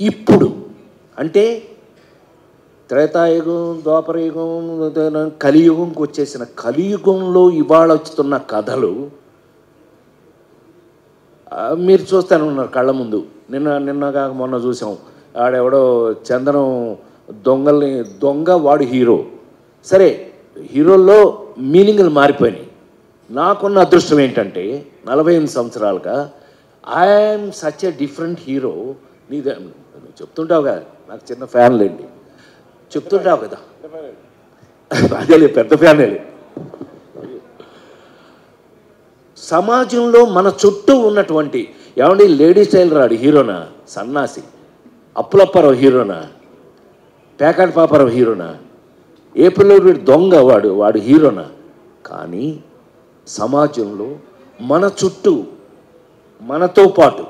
ఇప్పుడు అంటే త్రేతాయుగం, ద్వాపరయుగం, కలియుగంకి వచ్చేసిన కలియుగంలో ఇవాళ వచ్చుతున్న కథలు మీరు చూస్తూనే ఉన్నారు కళ్ళ ముందు. నిన్నగా మొన్న చూసాం, ఆడెవడో చందనం దొంగ వాడు హీరో. సరే, హీరోల్లో మీనింగ్లు మారిపోయినాయి. నాకున్న అదృష్టం ఏంటంటే 48 సంవత్సరాలుగా I'm such a different hero. నువ్వు చెప్తుంటావు కదా, నాకు చిన్న ఫ్యాన్లేండి, చెప్తుంటావు కదా, అదే పెద్ద ఫ్యానే. సమాజంలో మన చుట్టూ ఉన్నటువంటి ఏమండి, లేడీ స్టైల్ రాడు హీరోనా, సన్నాసి అప్పులప్పారావు హీరోనా, పేకాటి పాపారావు హీరోనా, ఏ పిల్లలు వీడు దొంగ వాడు హీరోనా? కానీ సమాజంలో మన చుట్టూ మనతో పాటు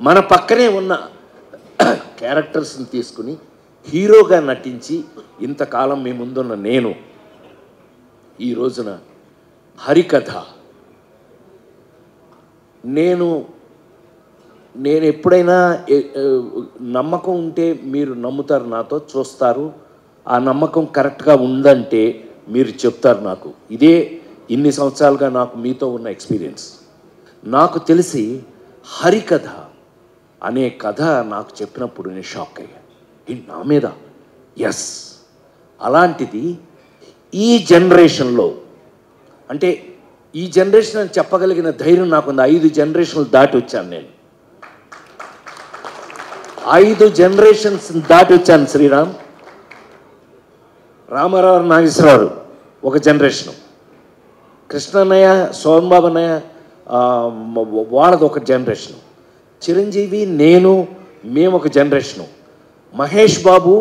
మన పక్కనే ఉన్న క్యారెక్టర్స్ని తీసుకుని హీరోగా నటించి ఇంతకాలం మీ ముందున్న నేను ఈ రోజున హరికథ నేను ఎప్పుడైనా నమ్మకం ఉంటే మీరు నమ్ముతారు, నాతో చూస్తారు. ఆ నమ్మకం కరెక్ట్గా ఉందంటే మీరు చెప్తారు నాకు. ఇదే ఇన్ని సంవత్సరాలుగా నాకు మీతో ఉన్న ఎక్స్పీరియన్స్. నాకు తెలిసి హరికథ అనే కథ నాకు చెప్పినప్పుడు నేను షాక్ అయ్యా. నా మీద ఎస్, అలాంటిది ఈ జనరేషన్లో, అంటే ఈ జనరేషన్ అని చెప్పగలిగిన ధైర్యం నాకుంది. 5 జనరేషన్లు దాటి వచ్చాను నేను, 5 జనరేషన్స్ దాటి వచ్చాను. శ్రీరామ్, రామారావు, నాగేశ్వరరావు ఒక జనరేషను, కృష్ణన్నయ్య, సోమన్ బాబు అన్నయ్య వాళ్ళది ఒక జనరేషను, చిరంజీవి, నేను, మేము ఒక జనరేషను, మహేష్ బాబు,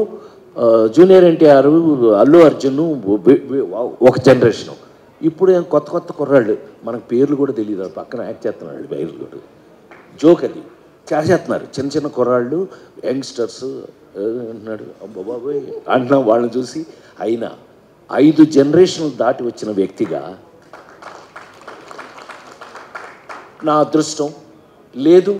జూనియర్ ఎన్టీఆర్, అల్లు అర్జున్ ఒక జనరేషను. ఇప్పుడు కొత్త కుర్రాళ్ళు, మనకు పేర్లు కూడా తెలియదు, పక్కన యాక్ట్ చేస్తున్నాడు, పేర్లు కూడా జోక్ అది చేస్తున్నారు. చిన్న కుర్రాళ్ళు, యంగ్స్టర్స్ అంటున్నాడు, అబ్బాబాబోయ్ అంటున్నాం వాళ్ళని చూసి. అయినా 5 జనరేషన్లు దాటి వచ్చిన వ్యక్తిగా నా అదృష్టం లేదు.